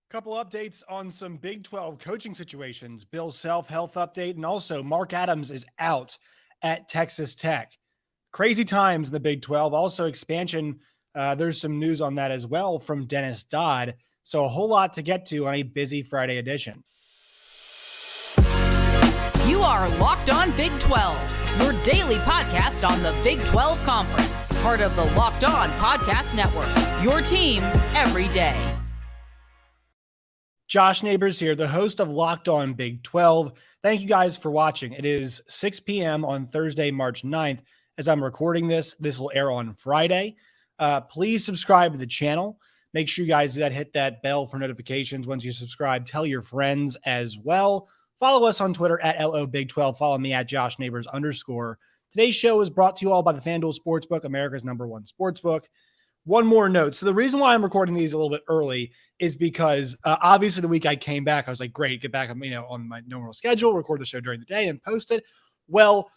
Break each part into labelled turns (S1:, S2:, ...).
S1: Couple updates on some Big 12 coaching situations. Bill Self health update, and also Mark Adams is out at Texas Tech. Crazy times in the Big 12. Also expansion. There's some news on that as well from Dennis Dodd. So a whole lot to get to on a busy Friday edition.
S2: You are Locked On Big 12, your daily podcast on the Big 12 Conference, part of the Locked On Podcast Network, your team every day.
S1: Josh Neighbors here, the host of Locked On Big 12. Thank you guys for watching. It is 6 p.m. on Thursday, March 9th. As I'm recording this will air on Friday. Please subscribe to the channel. Make sure you guys hit that bell for notifications. Once you subscribe, tell your friends as well. Follow us on Twitter at LOBig12. Follow me at Josh Neighbors _. Today's show is brought to you all by the FanDuel Sportsbook, America's #1 sportsbook. One more note. So the reason why I'm recording these a little bit early is because obviously the week I came back, I was like, great, get back on my normal schedule, record the show during the day and post it. Well,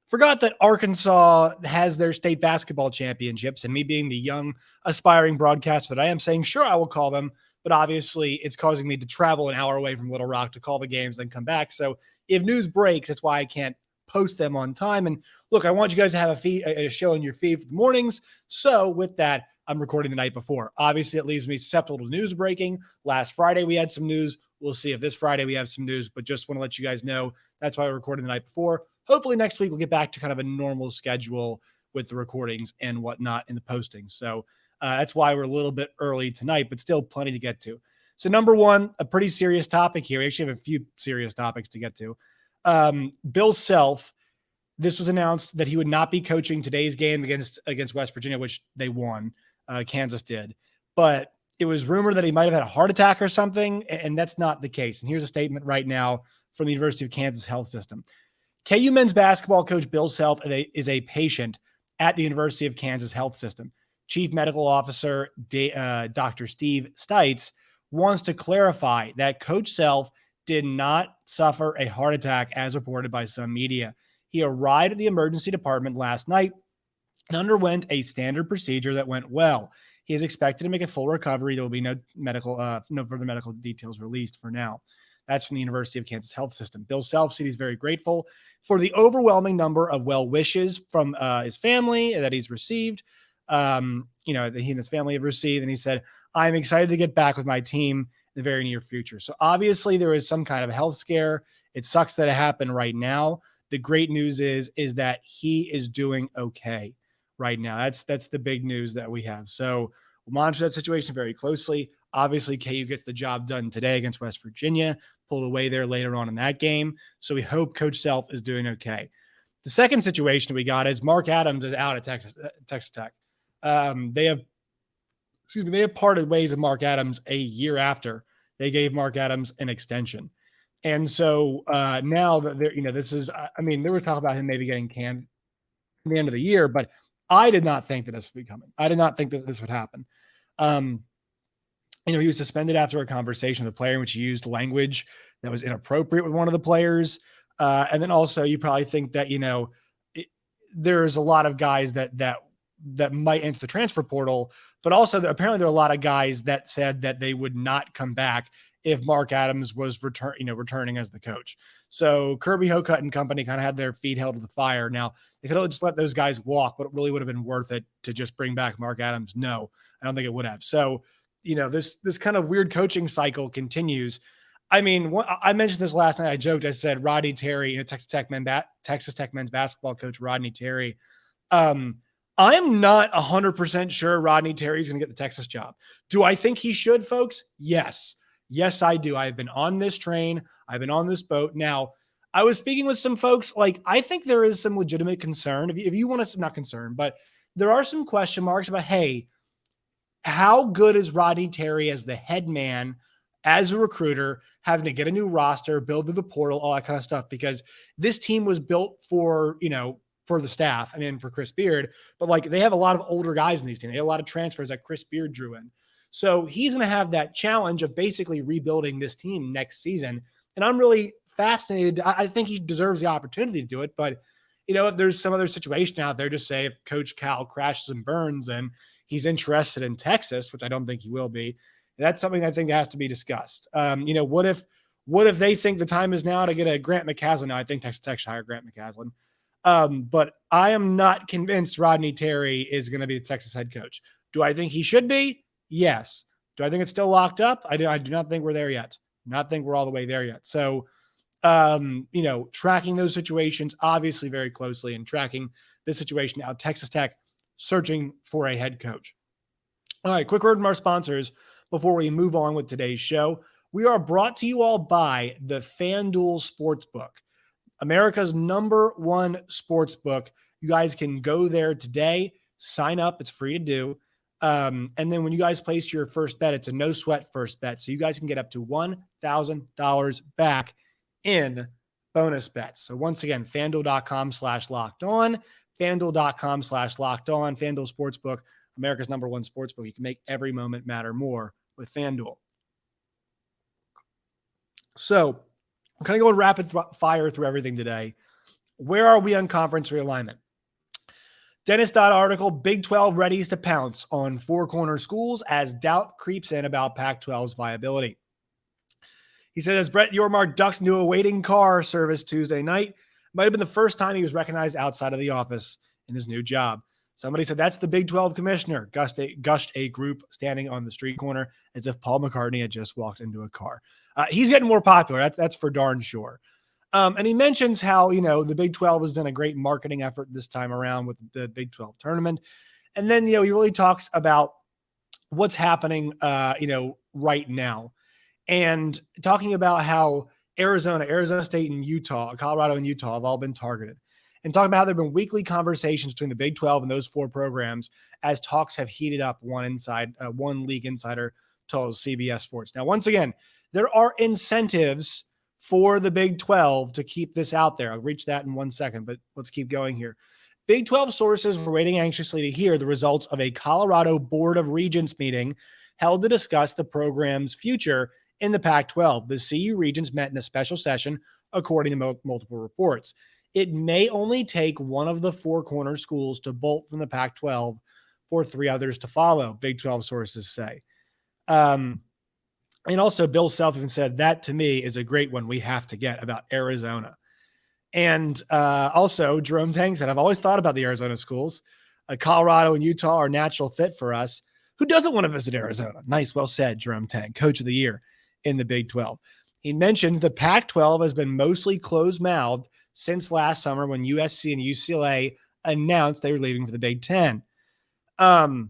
S1: forgot that Arkansas has their state basketball championships, and me being the young aspiring broadcaster that I am, saying, sure, I will call them. But obviously it's causing me to travel an hour away from Little Rock to call the games and come back. So if news breaks, that's why I can't post them on time. And look, I want you guys to have a show in your feed for the mornings. So with that, I'm recording the night before. Obviously, it leaves me susceptible to news breaking. Last Friday, we had some news. We'll see if this Friday we have some news, but just want to let you guys know that's why we're recording the night before. Hopefully next week we'll get back to kind of a normal schedule with the recordings and whatnot in the posting. So that's why we're a little bit early tonight, but still plenty to get to. So number one, a pretty serious topic here. We actually have a few serious topics to get to. Bill Self, this was announced that he would not be coaching today's game against West Virginia, which they won. Kansas did. But it was rumored that he might have had a heart attack or something, and that's not the case. And here's a statement right now from the University of Kansas Health System. KU men's basketball coach Bill Self is a patient at the University of Kansas Health System. Chief Medical Officer Dr. Steve Stites wants to clarify that Coach Self did not suffer a heart attack as reported by some media. He arrived at the emergency department last night and underwent a standard procedure that went well. He is expected to make a full recovery. There will be no further medical details released for now. That's from the University of Kansas Health System. Bill Self said he's very grateful for the overwhelming number of well wishes from his family that he's received, that he and his family have received. And he said, I'm excited to get back with my team in the very near future. So obviously there is some kind of health scare. It sucks that it happened right now. The great news is that he is doing okay right now. That's the big news that we have. So we'll monitor that situation very closely. Obviously, KU gets the job done today against West Virginia, pulled away there later on in that game. So we hope Coach Self is doing okay. The second situation we got is Mark Adams is out at Texas Tech. They have parted ways with Mark Adams a year after they gave Mark Adams an extension. And so now that there was talk about him maybe getting canned at the end of the year, but I did not think that this would be coming. I did not think that this would happen. He was suspended after a conversation with a player in which he used language that was inappropriate with one of the players. And then also you probably think that, there's a lot of guys that might enter the transfer portal, but also apparently there are a lot of guys that said that they would not come back if Mark Adams was returning as the coach. So Kirby Hocutt and company kind of had their feet held to the fire. Now they could have just let those guys walk, but it really would have been worth it to just bring back Mark Adams. No, I don't think it would have. So, this kind of weird coaching cycle continues. I mean, I mentioned this last night. I joked. I said Rodney Terry, Texas Tech men's basketball coach Rodney Terry. I'm not 100% sure Rodney Terry is going to get the Texas job. Do I think he should, folks? Yes. Yes, I do. I've been on this train. I've been on this boat. Now, I was speaking with some folks. I think there is some legitimate concern. If you want to, not concern, but there are some question marks about, hey, how good is Rodney Terry as the head man, as a recruiter, having to get a new roster, build through the portal, all that kind of stuff? Because this team was built for the staff, for Chris Beard, but they have a lot of older guys in these teams. They have a lot of transfers that Chris Beard drew in. So he's going to have that challenge of basically rebuilding this team next season. And I'm really fascinated. I think he deserves the opportunity to do it. But, if there's some other situation out there, just say if Coach Cal crashes and burns and he's interested in Texas, which I don't think he will be, That's something I think has to be discussed. What if they think the time is now to get a Grant McCasland? Now, I think Texas Tech should hire Grant McCasland. But I am not convinced Rodney Terry is going to be the Texas head coach. Do I think he should be? Yes. Do I think it's still locked up? I do not think we're there yet. Not think we're all the way there yet. So, tracking those situations obviously very closely and tracking this situation now. Texas Tech searching for a head coach. All right, quick word from our sponsors before we move on with today's show. We are brought to you all by the FanDuel Sportsbook, America's #1 sportsbook. You guys can go there today, sign up. It's free to do. And then when you guys place your first bet, it's a no sweat first bet. So you guys can get up to $1,000 back in bonus bets. So once again, FanDuel.com/lockedon, FanDuel.com/lockedon, FanDuel Sportsbook, America's #1 sportsbook. You can make every moment matter more with FanDuel. So I'm kind of going rapid fire through everything today. Where are we on conference realignment? Dennis Dodd article, Big 12 readies to pounce on four corner schools as doubt creeps in about Pac-12's viability. He said, as Brett Yormark ducked into a waiting car service Tuesday night, might have been the first time he was recognized outside of the office in his new job. Somebody said, that's the Big 12 commissioner, gushed a group standing on the street corner as if Paul McCartney had just walked into a car. He's getting more popular. That's for darn sure. And he mentions how, the Big 12 has done a great marketing effort this time around with the Big 12 tournament. And then, he really talks about what's happening, right now, and talking about how Arizona State and Utah, Colorado and Utah have all been targeted, and talking about how there have been weekly conversations between the Big 12 and those four programs as talks have heated up. One league insider told CBS Sports. Now, once again, there are incentives for the Big 12 to keep this out there. I'll reach that in 1 second, but let's keep going here. Big 12 sources were waiting anxiously to hear the results of a Colorado Board of Regents meeting held to discuss the program's future in the Pac-12. The CU regents met in a special session, according to multiple reports. It may only take one of the four corner schools to bolt from the Pac-12 for three others to follow, Big 12 sources say. And also Bill Self even said, that to me is a great one we have to get about Arizona. And also Jerome Tang said, I've always thought about the Arizona schools. Colorado and Utah are a natural fit for us. Who doesn't want to visit Arizona? Nice, well said, Jerome Tang, coach of the year in the Big 12. He mentioned the Pac-12 has been mostly closed-mouthed since last summer when USC and UCLA announced they were leaving for the Big 10. So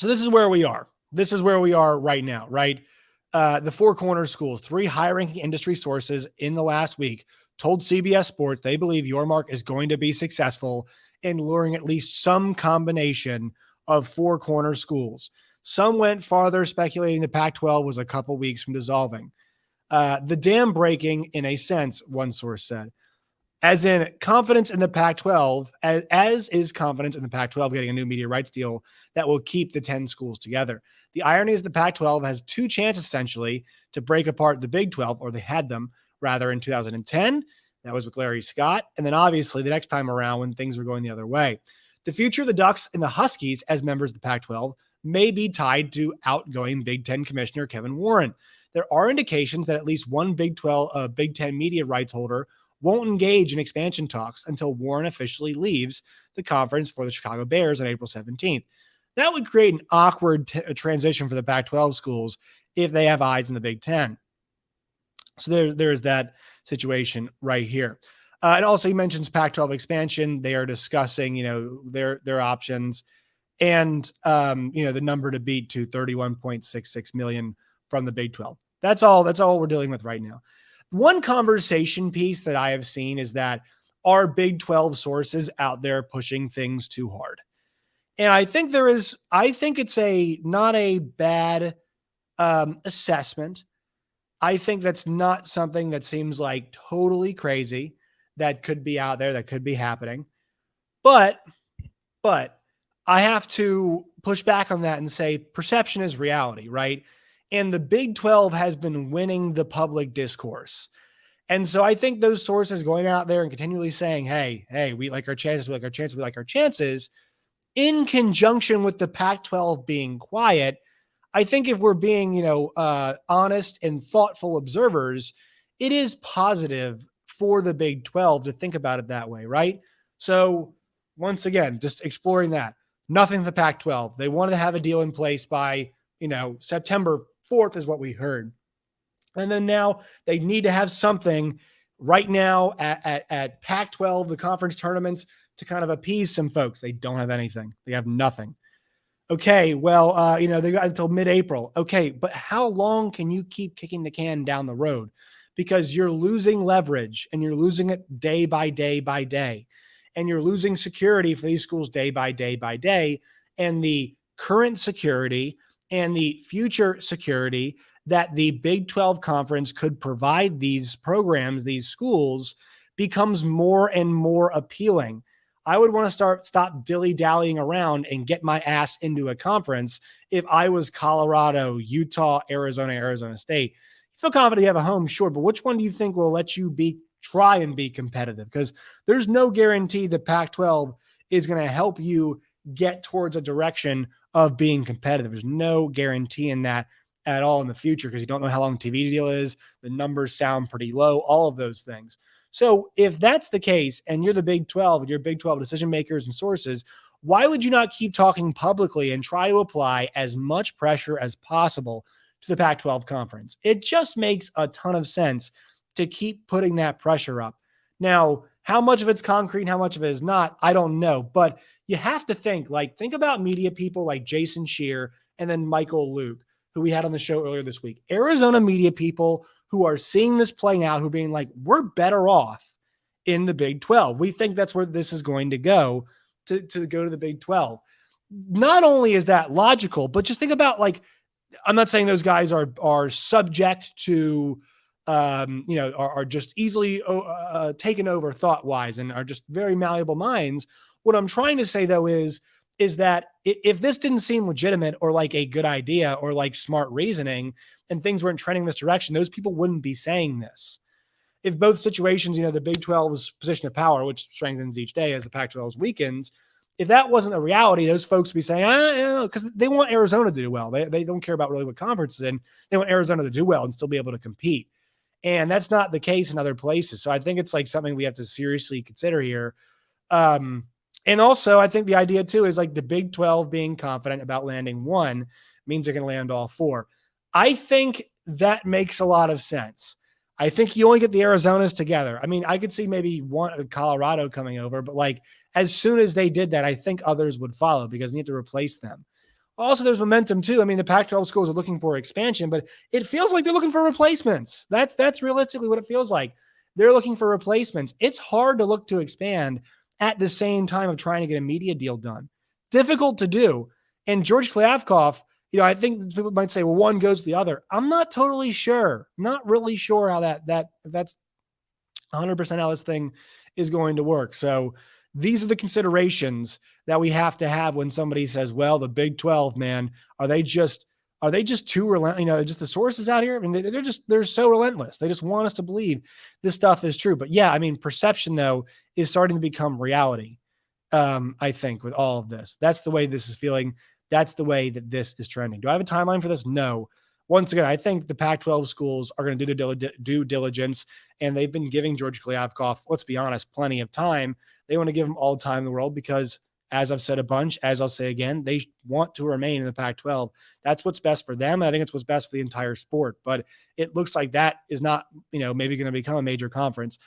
S1: this is where we are. This is where we are right now, right? The four corner schools, three high-ranking industry sources in the last week told CBS Sports they believe Yormark is going to be successful in luring at least some combination of four corner schools. Some went farther, speculating the Pac-12 was a couple weeks from dissolving. The dam breaking, in a sense, one source said. As in confidence in the Pac-12, as is confidence in the Pac-12 getting a new media rights deal that will keep the 10 schools together. The irony is the Pac-12 has two chances, essentially, to break apart the Big 12, or they had them, rather, in 2010. That was with Larry Scott. And then, obviously, the next time around when things were going the other way. The future of the Ducks and the Huskies as members of the Pac-12 may be tied to outgoing Big Ten Commissioner Kevin Warren. There are indications that at least one Big 10 media rights holder won't engage in expansion talks until Warren officially leaves the conference for the Chicago Bears on April 17th. That would create an awkward transition for the Pac-12 schools if they have eyes in the Big Ten. So there's that situation right here. And also he mentions Pac-12 expansion. They are discussing, their options and, the number to beat to 31.66 million from the Big 12. That's all we're dealing with right now. One conversation piece that I have seen is that are Big 12 sources out there pushing things too hard? And I think it's not a bad assessment. I think that's not something that seems like totally crazy that could be out there, that could be happening. But I have to push back on that and say perception is reality, right? And the Big 12 has been winning the public discourse. And so I think those sources going out there and continually saying, hey, we like our chances, in conjunction with the Pac-12 being quiet, I think if we're being, honest and thoughtful observers, it is positive for the Big 12 to think about it that way, right? So once again, just exploring that. Nothing to the Pac-12. They wanted to have a deal in place by, September 4th is what we heard. And then now they need to have something right now at Pac-12, the conference tournaments, to kind of appease some folks. They don't have anything. They have nothing. Okay, well, they got until mid-April. Okay, but how long can you keep kicking the can down the road? Because you're losing leverage and you're losing it day by day by day. And you're losing security for these schools day by day by day. And the current security and the future security that the Big 12 conference could provide these programs, these schools, becomes more and more appealing. I would want to stop dilly-dallying around and get my ass into a conference if I was Colorado, Utah, Arizona State. You feel confident you have a home, sure, but which one do you think will let you try and be competitive? Because there's no guarantee the Pac-12 is going to help you get towards a direction of being competitive. There's no guarantee in that at all in the future because you don't know how long the TV deal is. The numbers sound pretty low, all of those things. So if that's the case and you're the Big 12 and you're Big 12 decision makers and sources, why would you not keep talking publicly and try to apply as much pressure as possible to the Pac-12 conference? It just makes a ton of sense to keep putting that pressure up. Now, how much of it's concrete and how much of it is not, I don't know. But you have to think about media people like Jason Scheer and then Michael Luke, who we had on the show earlier this week. Arizona media people who are seeing this playing out, who are being like, we're better off in the Big 12. We think that's where this is going to go to go to the Big 12. Not only is that logical, but just think about I'm not saying those guys are subject to, are just easily taken over thought-wise and are just very malleable minds. What I'm trying to say, though, is that if this didn't seem legitimate or like a good idea or like smart reasoning and things weren't trending this direction, those people wouldn't be saying this. If both situations, the Big 12's position of power, which strengthens each day as the Pac-12's weakens, if that wasn't the reality, those folks would be saying, because they want Arizona to do well. They don't care about really what conference is in. They want Arizona to do well and still be able to compete. And that's not the case in other places. So I think it's something we have to seriously consider here. And also, I think the idea, too, is the Big 12 being confident about landing one means they're going to land all four. I think that makes a lot of sense. I think you only get the Arizonas together. I mean, I could see maybe one Colorado coming over, but as soon as they did that, I think others would follow because they need to replace them. Also, there's momentum, too. I mean, the Pac-12 schools are looking for expansion, but it feels like they're looking for replacements. That's realistically what it feels like. They're looking for replacements. It's hard to look to expand at the same time of trying to get a media deal done. Difficult to do. And George Kliavkoff, I think people might say, well, one goes to the other. I'm not totally sure. Not really sure how that's 100% how this thing is going to work. So these are the considerations that we have to have when somebody says, well, the Big 12, man, are they just too relentless? Just the sources out here. I mean, they're so relentless. They just want us to believe this stuff is true. But yeah, I mean, perception though is starting to become reality. I think with all of this, that's the way this is feeling. That's the way that this is trending. Do I have a timeline for this? No. Once again, I think the Pac-12 schools are going to do their due diligence, and they've been giving George Kliavkoff, let's be honest, plenty of time. They want to give him all the time in the world because, as I've said a bunch, as I'll say again, they want to remain in the Pac-12. That's what's best for them. And I think it's what's best for the entire sport. But it looks like that is not, maybe going to become a major conference.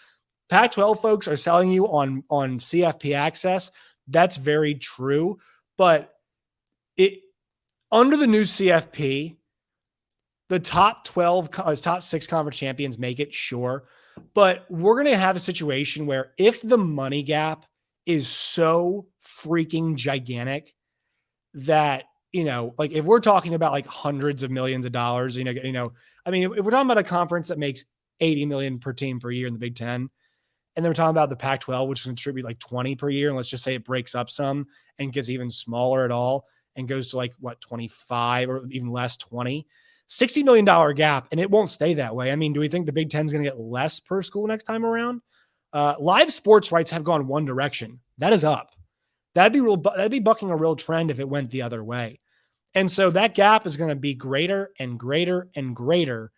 S1: Pac-12 folks are selling you on CFP access. That's very true. But under the new CFP, the top 6 conference champions make it, sure. But we're going to have a situation where if the money gap is so freaking gigantic that, if we're talking about hundreds of millions of dollars, I mean, if we're talking about a conference that makes $80 million per team per year in the Big 10, and then we're talking about the Pac-12, which can contribute 20 per year. And let's just say it breaks up some and gets even smaller at all and goes to 25 or even less, 20, $60 million gap. And it won't stay that way. I mean, do we think the Big 10 is going to get less per school next time around? Live sports rights have gone one direction. That is up. That'd be bucking a real trend if it went the other way. And so that gap is going to be greater and greater and greater.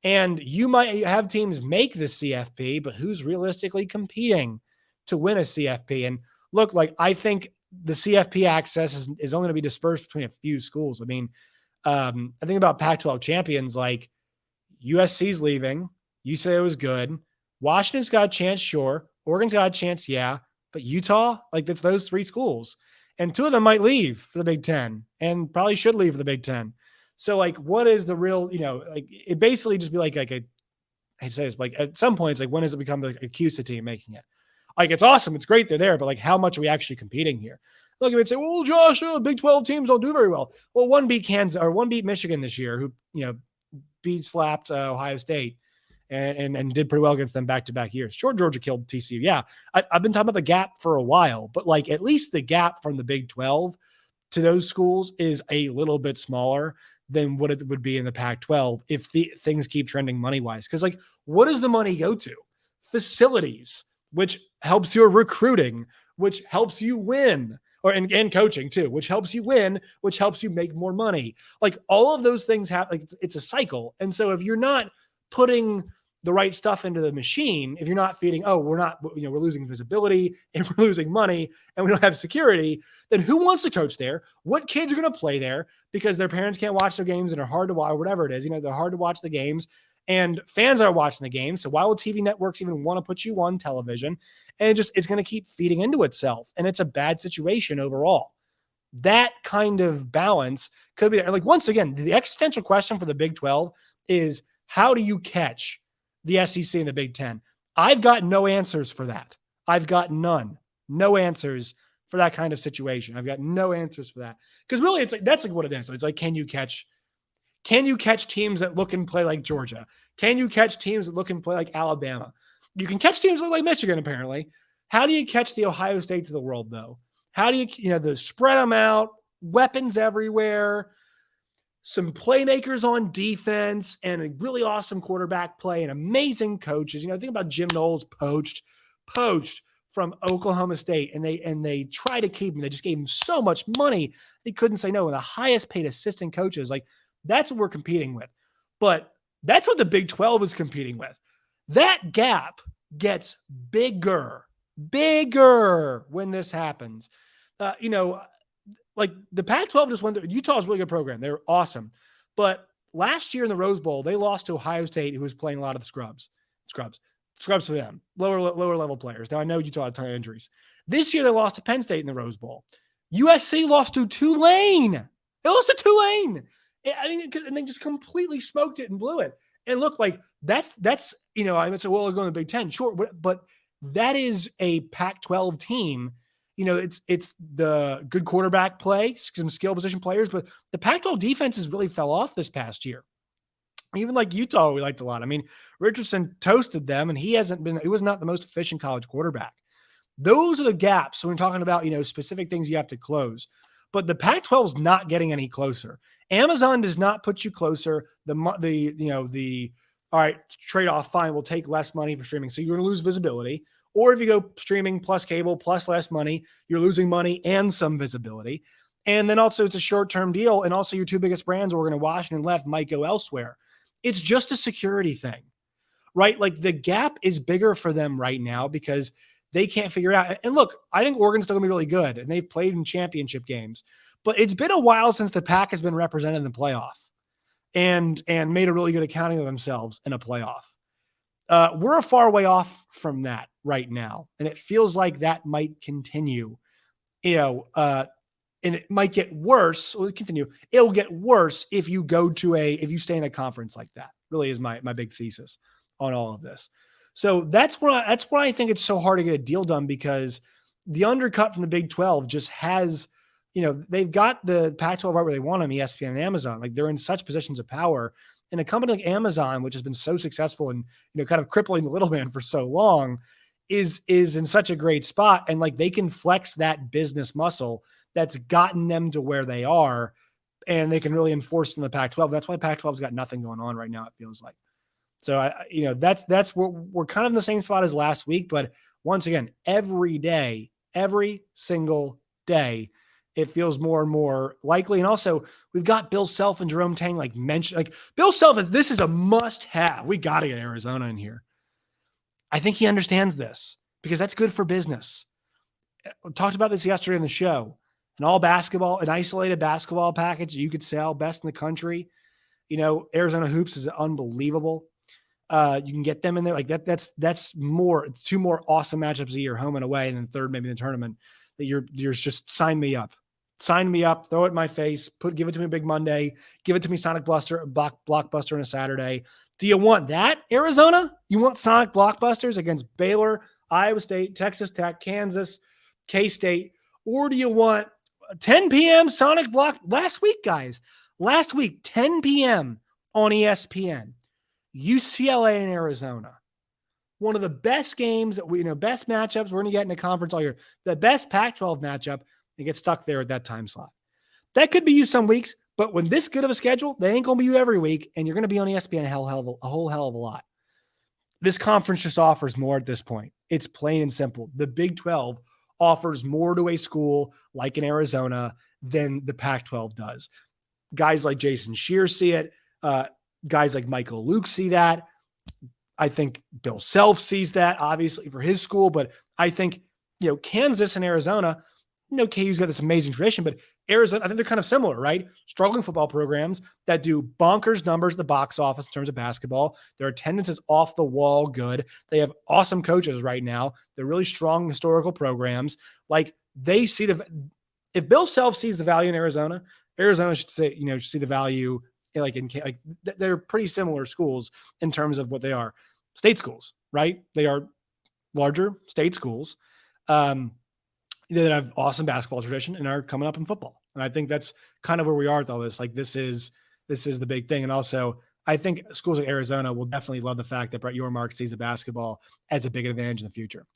S1: And you might have teams make the CFP, but who's realistically competing to win a CFP? And look, like, I think the CFP access is only going to be dispersed between a few schools. I mean, I think about Pac-12 champions, like USC's leaving. You say it was good. Washington's got a chance, sure. Oregon's got a chance, yeah. But Utah, like, that's those three schools. And two of them might leave for the Big Ten and probably should leave for the Big Ten. So, like, what is the real, like, it basically just be like I hate to say this, but like, at some point, it's like, when does it become like a CUSA team making it? Like, it's awesome. It's great they're there, but like, how much are we actually competing here? Look, if it's say, well, Josh, Big 12 teams don't do very well. Well, one beat Kansas or one beat Michigan this year, who, slapped Ohio State and did pretty well against them back-to-back years. Sure, Georgia killed TCU. Yeah, I've been talking about the gap for a while, but like, at least the gap from the Big 12 to those schools is a little bit smaller than what it would be in the Pac-12 if things keep trending money-wise. Because, like, what does the money go to? Facilities, which helps your recruiting, which helps you win, and coaching too, which helps you win, which helps you make more money. Like, all of those things have, like, it's a cycle. And so if you're not putting the right stuff into the machine, if you're not feeding, we're losing visibility and we're losing money and we don't have security, then who wants to coach there? What kids are going to play there because their parents can't watch their games and are hard to watch, or whatever it is, they're hard to watch the games and fans are watching the games. So why will TV networks even want to put you on television? And it's going to keep feeding into itself. And it's a bad situation overall. That kind of balance could be there. Like, once again, the existential question for the Big 12 is, how do you catch the SEC and the Big 10? I've got no answers for that. I've got no answers for that kind of situation. I've got no answers for that. Because really, it's like, that's like what it is. It's like, can you catch teams that look and play like Georgia? Can you catch teams that look and play like Alabama? You can catch teams that look like Michigan, apparently. How do you catch the Ohio States of the world, though? How do you spread them out, weapons everywhere, some playmakers on defense, and a really awesome quarterback play and amazing coaches. Think about Jim Knowles poached from Oklahoma State, and they try to keep him. They just gave him so much money. He couldn't say no. And the highest paid assistant coaches, like, that's what we're competing with. But that's what the Big 12 is competing with. That gap gets bigger when this happens. Like, the Pac-12 just went there. Utah's a really good program. They were awesome. But last year in the Rose Bowl, they lost to Ohio State, who was playing a lot of the scrubs for them, lower level players. Now, I know Utah had a ton of injuries. This year, they lost to Penn State in the Rose Bowl. USC lost to Tulane. They lost to Tulane. And they just completely smoked it and blew it. And look, like, that's I would say, well, they're going to the Big Ten. Sure, but that is a Pac-12 team. It's the good quarterback play, some skill position players, but the Pac-12 defenses really fell off this past year. Even like Utah, we liked a lot. I mean, Richardson toasted them, and he was not the most efficient college quarterback. Those are the gaps when we're talking about, specific things you have to close. But the Pac-12 is not getting any closer. Amazon does not put you closer. All right, trade-off, fine, we'll take less money for streaming. So you're going to lose visibility. Or if you go streaming plus cable plus less money, you're losing money and some visibility. And then also it's a short-term deal. And also your two biggest brands, Oregon and Washington left, might go elsewhere. It's just a security thing, right? Like, the gap is bigger for them right now because they can't figure it out. And look, I think Oregon's still going to be really good, and they've played in championship games. But it's been a while since the Pac has been represented in the playoff and made a really good accounting of themselves in a playoff. We're a far way off from that right now. And it feels like that might continue, and it might get worse. It'll continue. It'll get worse if you if you stay in a conference like that, really is my big thesis on all of this. So that's why I think it's so hard to get a deal done, because the undercut from the Big 12 just has, they've got the Pac-12 right where they want them, ESPN and Amazon. Like, they're in such positions of power. And a company like Amazon, which has been so successful and, kind of crippling the little man for so long, is in such a great spot. And like, they can flex that business muscle that's gotten them to where they are, and they can really enforce in the Pac-12. That's why Pac-12's got nothing going on right now, it feels like. So, that's what we're kind of in the same spot as last week. But once again, every single day, it feels more and more likely. And also, we've got Bill Self and Jerome Tang mentioned. Bill Self this is a must-have. We got to get Arizona in here. I think he understands this because that's good for business. We talked about this yesterday on the show. An isolated basketball package you could sell best in the country. Arizona Hoops is unbelievable. You can get them in there like that. That's more. It's 2 more awesome matchups a year, home and away, and then third maybe in the tournament. That you're just sign me up, throw it in my face, give it to me Big Monday, give it to me Sonic Blockbuster on a Saturday. Do you want that, Arizona? You want Sonic Blockbusters against Baylor, Iowa State, Texas Tech, Kansas, K-State, or do you want 10 p.m. Sonic Block last week, guys? Last week, 10 p.m. on ESPN, UCLA and Arizona. One of the best games that best matchups we're going to get in the conference all year. The best Pac-12 matchup, and get stuck there at that time slot. That could be you some weeks, but when this good of a schedule, that ain't going to be you every week, and you're going to be on ESPN a whole hell of a lot. This conference just offers more at this point. It's plain and simple. The Big 12 offers more to a school like in Arizona than the Pac-12 does. Guys like Jason Shear see it. Guys like Michael Luke see that. I think Bill Self sees that, obviously, for his school. But I think, Kansas and Arizona, KU's got this amazing tradition, but Arizona, I think they're kind of similar, right? Struggling football programs that do bonkers numbers at the box office in terms of basketball. Their attendance is off the wall good. They have awesome coaches right now. They're really strong historical programs. They see if Bill Self sees the value in Arizona should say, should see the value they're pretty similar schools in terms of what they are. State schools, right? They are larger state schools that have awesome basketball tradition and are coming up in football. And I think that's kind of where we are with all this. This is the big thing. And also, I think schools like Arizona will definitely love the fact that Brett Yormark sees the basketball as a big advantage in the future.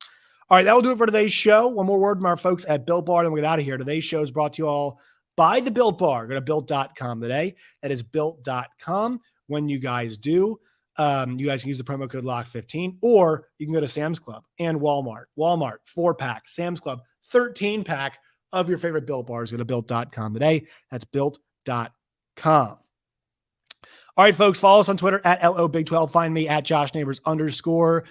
S1: All right, that will do it for today's show. One more word from our folks at Built Bar, then we'll get out of here. Today's show is brought to you all by the Built Bar. Go to built.com today. That is built.com. When you guys do, you guys can use the promo code LOCK15, or you can go to Sam's Club and Walmart. Walmart, 4-pack. Sam's Club, 13-pack of your favorite Built Bars. Go to built.com today. That's built.com. All right, folks, follow us on Twitter at LOBig12. Find me at JoshNeighbors_.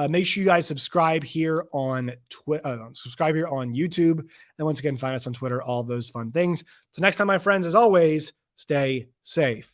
S1: Make sure you guys subscribe here on YouTube. And once again, find us on Twitter, all those fun things. So next time, my friends, as always, stay safe.